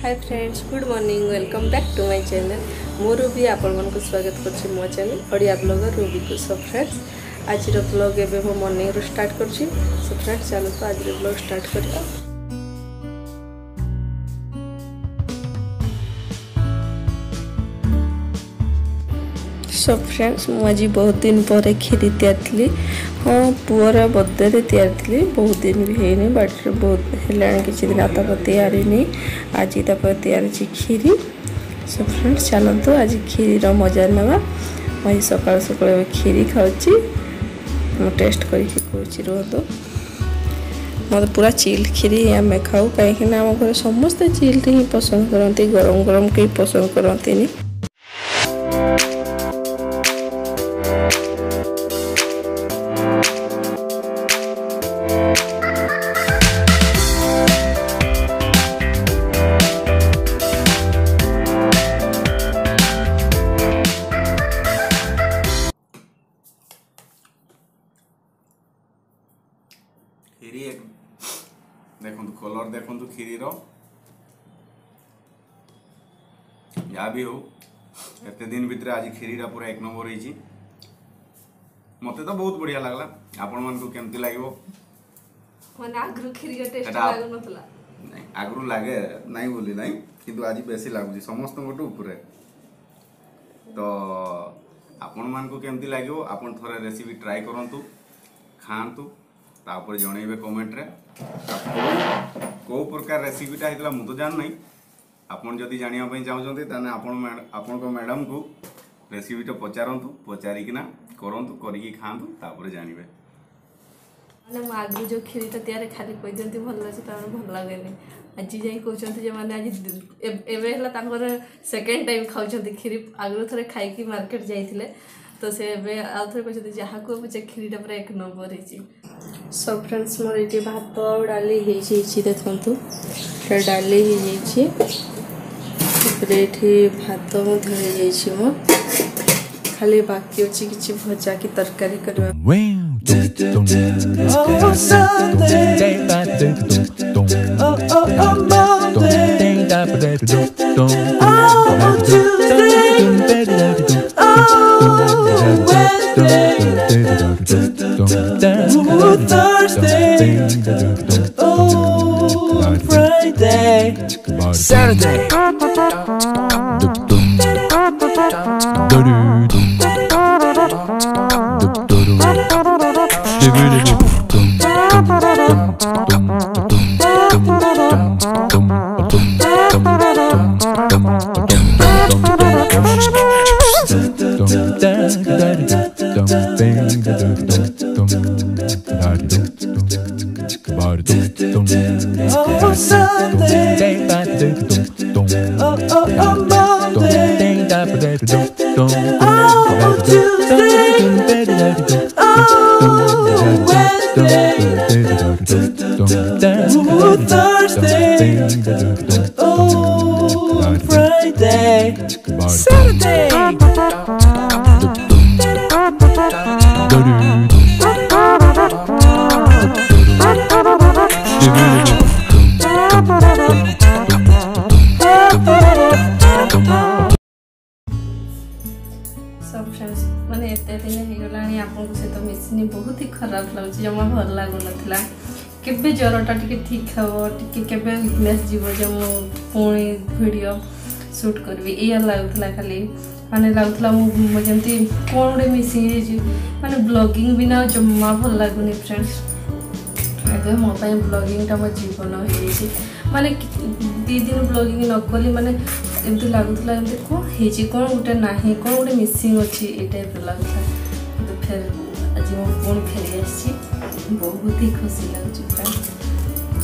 Hi friends, good morning, welcome back to my channel. मो Ruby आपण मन को स्वागत करछि मो चैनल ओडिया ब्लॉगर रूबी को। सो फ्रेंड्स, आज रो ब्लॉग एबे मो मॉर्निंग रो स्टार्ट करछि। सो फ्रेंड्स, चलो तो आज रो ब्लॉग स्टार्ट करिया। सो फ्रेंड्स, मु आज बहुत दिन पर खीरी तैयारी। हाँ, पुअर बर्थडे तैयारी बहुत दिन भी है बट बहुत है किसी दिन तक तैयारी नहीं। आज तैयारी खीरी। सो फ्रेंड्स, चलते आज खीर मजा ना। वही सकाल सकाल खीरी खाऊँ टेस्ट करके रुहतु। मतलब पूरा चिल खीरी आम खाऊ कहीं आम घर समस्ते चिल ही पसंद करती, गरम गरम कहीं पसंद करती। खीरी एक देखो कलर देखो खीरी या भी हो एते दिन भितर आज खीरी पूरा एक नंबर होई। मते तो बहुत बढ़िया लगला। आपण मन को केमती लागो? माने आगरु खीरी का टेस्ट लागो नथला नहीं, आगरु लागे नहीं बोली नहीं, किंतु आज बेसी लागुजी समस्त गोटो ऊपरे। तो आपण मन को केमती लागो? आपण थोड़े रेसिपी ट्राई करंतु, खांतु, तापर जनइबे कमेंट रे को प्रकार रेसिपीटा हेतला मु तो जान नहीं। आपन जदि जानिया पई चाहउछन्ते ताने आपन को मैडम को रेसिपीटा पचारंतु, पचारिकिना करंतु, करिकि खांतु, तापर जानिबे। माने आगु जो खीरीटा तैयार खाली कहि दियंती भल लागे ता भल लागेनी। आज जाई कहउछन्ते जे माने आज एबे हला तांकर सेकंड टाइम खाउछन्ती खीरी। आगु थरे खाइ कि मार्केट जाइथिले तो से एबे आ थरे कहउछन्ती जहा को मुझे खीरीटा पूरा एक नंबर हेची। सो फ्रेंड्स, मोर ये भात डाली हो देखु डाली हो भात मो खाली बाकी अच्छी किसी भजा की तरकारी करवा। Friday, Saturday, मैंने एत दिन होगला आपको सहित मिसिनी बहुत ही खराब लगुच, जमा भल लगुन केबे ज्वरटा टी ठीक हम टी वीकनेस जीव जो पुणी वीडियो शूट करी या लगुला। खाली माने लगुला जमी कौन गोटे मिसी माने ब्लॉगिंग बिना जमा भल लगुनि। फ्रेंड्स, ए मो ब्लॉगिंगटा मो जीवन हो माने 2 दिन ब्लॉगिंग न कली माने एमती लगुला एमती कौन है कौन गोटे ना कौन गोटे मिसिंग अच्छी ये टाइप लगुला। तो फिर आज मो पुणी फेरी आसी बहुत ही खुशी लगुच।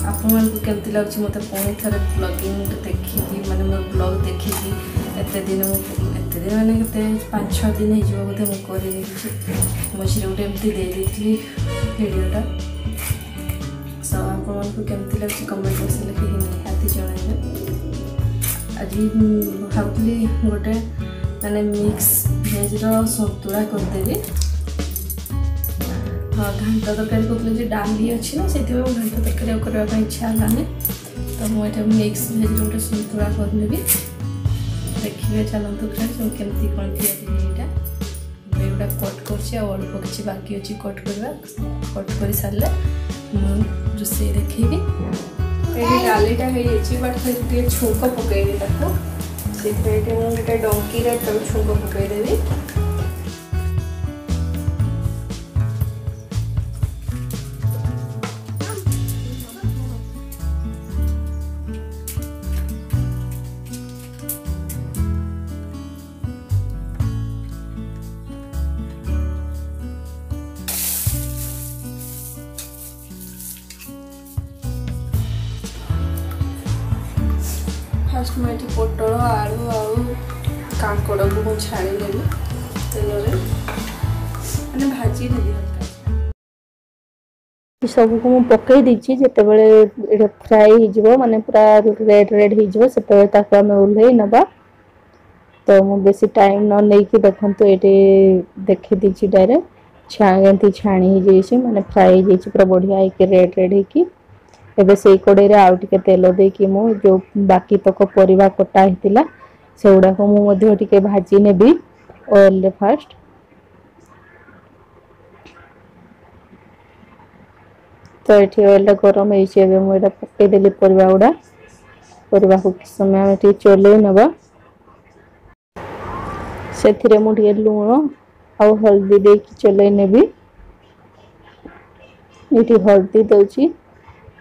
आपण को केमती लगुच मते पुणी थरे ब्लॉगिंग देखिकी माने मो ब्लॉग देखिकी एते दिन माने केते 5-6 दिन हो बोधे मु करी मझे गोटे एमती दे देती वीडियोटा। सो आपण को केमती लगुच कमेंट बॉक्स लिखि निहाती जणाइबे। आज भावुली गोटे माने मिक्स भेज रो संतुला करदेवी। हाँ, घांटा तरकारी कहते डाली अच्छी ना से घांटा तरकारी करने इच्छा है तो मुझे मिक्स भेज गोटे सन्तुला करनेबी देखिए चलतु फ्रेंड्स मुझे केमती कौन या एगुटा कट कर अल्प किसी बाकी अच्छी कट करवा कट कर सारे रोसे देखी डालीटा हो बट छुंक पकईबी से गोटे डंकी छुंक पकईदेवी फास्ट मैं पोटल आलू आउ कांकड़ को मुझे छाड़ी देवी तेल मैंने भाजी देवी सब को मुझे पकई देती जिते बड़े फ्राए हो माने पूरा रेड रेड हो आम ओल्हे नवा तो मुझे बेसी टाइम न नहीं देखते ये देखी दीची डायरेक्ट छाणी हो माने फ्राए हो पूरा बढ़िया रेड रेड हो एबे से कड़े आउ टे तेल देकी मु जो बाकी तक परिवा कटा होता से गुड़ाक मुझे भाजी नेबी ऑयल रे फास्ट तो ये ऑयल गरम होइए मुझे पकईदेली परिवा गुड़ा परिवा को किस समय आम चले नवा से मुझे लुण आउ हल्दी देकी चले नेबी ये हल्दी दौची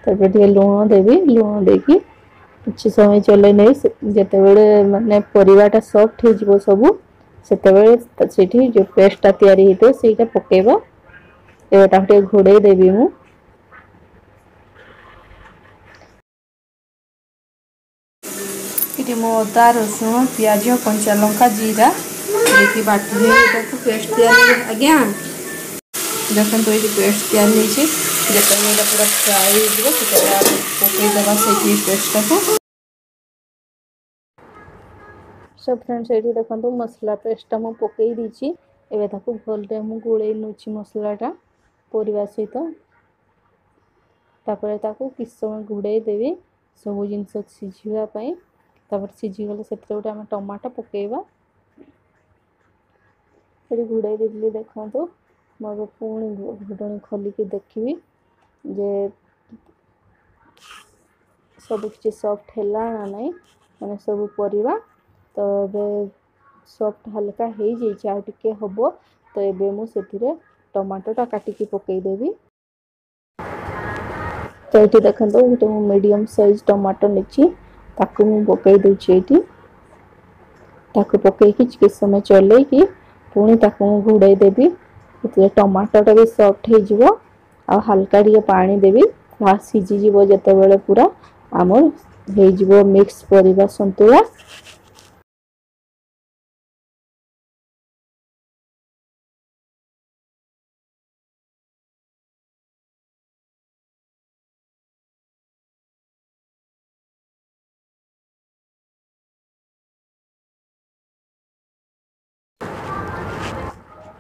टे लुण देवी लुण देकी किसी समय चले नहीं जिते बड़े माने परिवाटा सॉफ्ट हो सब से जो पेस्टा तैयारी होता है पकेबा एटा घोड़े देवी मु मो अदा रसुण पियाज कंचा लंका जीरा देखिए बाटी पेस्ट तैयारी आज्ञा देखते तो ये पेस्ट तैयारी जिते पूरा फ्राए पकईदेवा से पेस्टा को सब फ्रेंड्स ये देखो मसला पेस्टा मुझे पकई दीची एवं भले मुझे गोले नौची मसलाटा परिवा सहित किस समय घोड़े देवी सब जिनस सीझापी सीझीगले से गोटे आम टमाटो पकईवा ये घोड़े देली देखो मैं पुणी घोड़णी खोलिकी देखी जे सब किसी सॉफ्ट है ना नहीं मैंने सब परिवा तो ये सॉफ्ट हल्का हो जाए टे हम तो ये मुझे टमाटोटा काटिकी पकईदेवी तो ये देखो गोटे मीडियम साइज टमाटो नहीं पकई दूची पकई किस समय चल कि पुणी घोड़े देवी टमाटोटा भी सॉफ्ट हो आ हल्का टे पानी देवी सीझीज जिते बड़े पूरा आमर हो मिक्स परिवा सन्तुला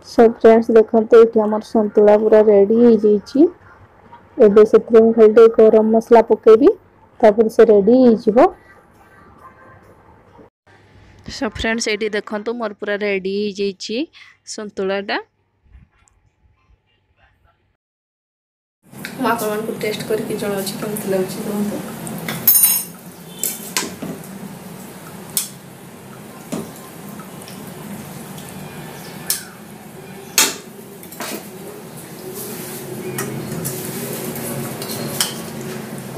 सब फ्रेंड्स देखते ये आम सन्तुला पूरा रेडी हो से खाली गरम मसला पकेबी तापर से रेडी हो सब फ्रेंड्स ये देखो मोर पूरा रेडी हो सन्तुलाटा आपको टेस्ट करके जनाऊँ केमती लगे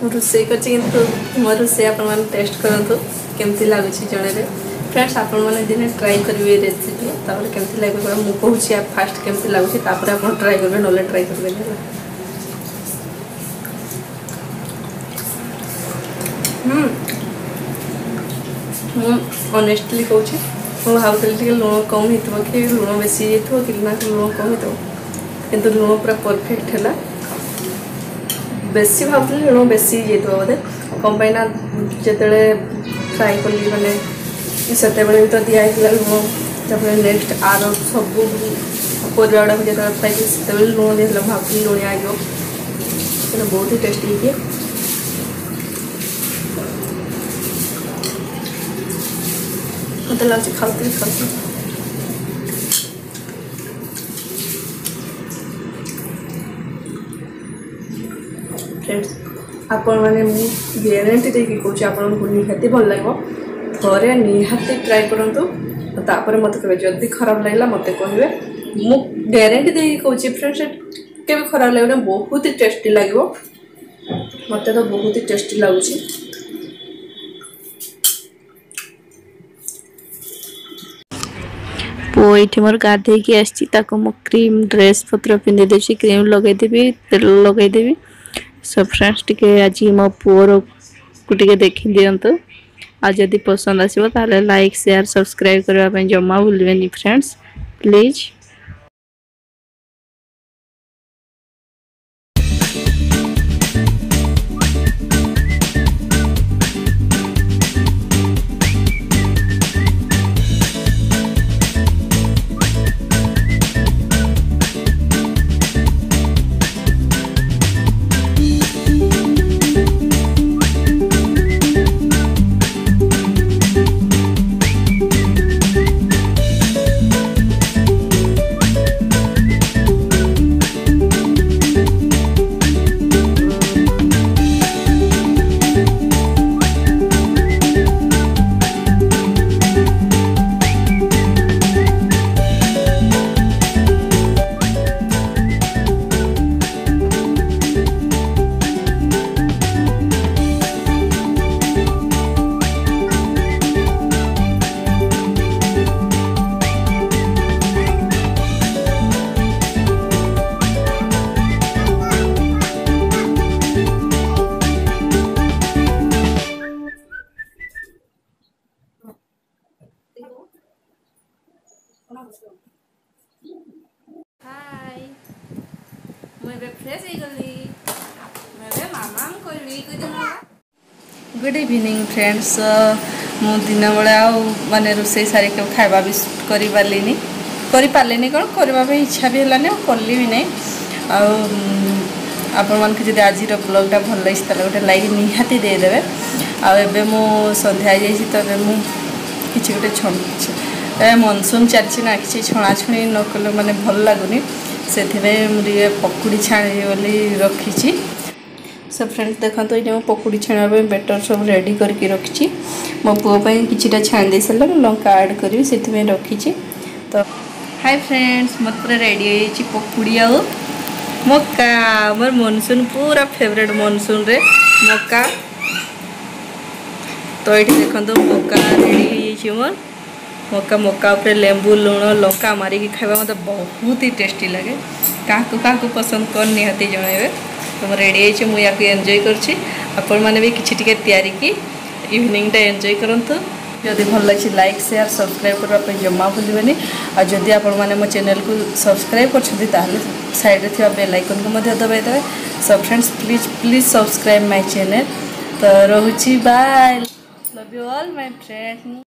कहूँ रोसे कर मो रोसे आप टेस्ट करूँ केमती लगुच जड़े फ्रेंड्स आप दिन ट्राई करेंगे रेसिपी केमती लगे मुझे कहूँ फास्ट केमती लगुच आप ट्राई करेंगे ना ट्राई करेंगे ऑनेस्टली कहूँ मुझे भावुली लुण कम हो कि लुण बेसी हो कि लुण कम हो किंतु लुण पूरा परफेक्ट है बेसी भावुली लुण बेसी बोधे कम पाइना जिते फ्राए कली मैंने से तो दिखाई लुण नेक्स्ट आर सब परिवा गुड़ाक जो फ्राए से लुण दिया भावुली लुणिया बहुत ही टेस्टी मत लगे खाते खाते फ्रेंड्स आपण मैंने ग्यारंटी देकी कौच आपको निहाती भल लगे थे निहाती ट्राए करूँ तापर मत कहे जदि खराब लगला मत कहे मु ग्यारंटी देकी कौच फ्रेंड्स के खराब लगे बहुत ही टेस्टी लगे मत तो बहुत ही टेस्टी लगुच पुओ ये मोर गाधे आसी क्रीम ड्रेस पत्र पिंधि देवी क्रीम लगेदेवी तेल लगेदेवी सो फ्रेंड्स टिके आज मो पुओर को टिके देखी दिंतु आज जदि पसंद आसो ताले लाइक शेयर सब्सक्राइब करने जमा भूलें फ्रेंड्स प्लीज। हाय मुझे फ्रेश हो गली मैं मामा गुड इवनिंग फ्रेंड्स मु दिन बेला माने रोसे सारे खाଇବା भी कर पारे कौन करने इच्छा भी है कली भी नहीं आपण मान जब आज ब्लॉगटा भल लगी गोटे लाइक निहाती देदेवे आबे मु संध्या तो किसी गोटे मनसून चलती ना कि छणाछुणी न कले माने भल लगुनि से पकुड़ी छाणी बोली रखी सो फ्रेंड्स देखो तो ये पकुड़ी छाणा बेटर सब रेडी करके रखी मो पुओं कि छाणी दे सारे लंका ऐड करी से रखी तो हाय फ्रेंड्स मत पूरा रेडी हो पकुड़ी आ मक्का मोर मनसून पूरा फेवरेट मनसून रे मक्का तो ये देखो मक्का रेडी हो मोर मक्का मक्का उपरे लेंबू लुण लंका मारिकी खावा मत बहुत ही टेस्टी लगे क्या पसंद कर निहाती जनइबे तो मैं रेडी है मुझे एंजॉय करछि आपण माने भी किछि टिके तैयारी की इवनिंग टा एंजॉय करंतु जदि भल लगी लाइक शेयर सब्सक्राइब करने जमा भूलें और जदि आपण माने मो चैनल को सब्सक्राइब कर साइड रे थिबा बेल आइकन को मध्य दबाई देबे so friends please subscribe my channel तो रोहुछि bye love you all my friends.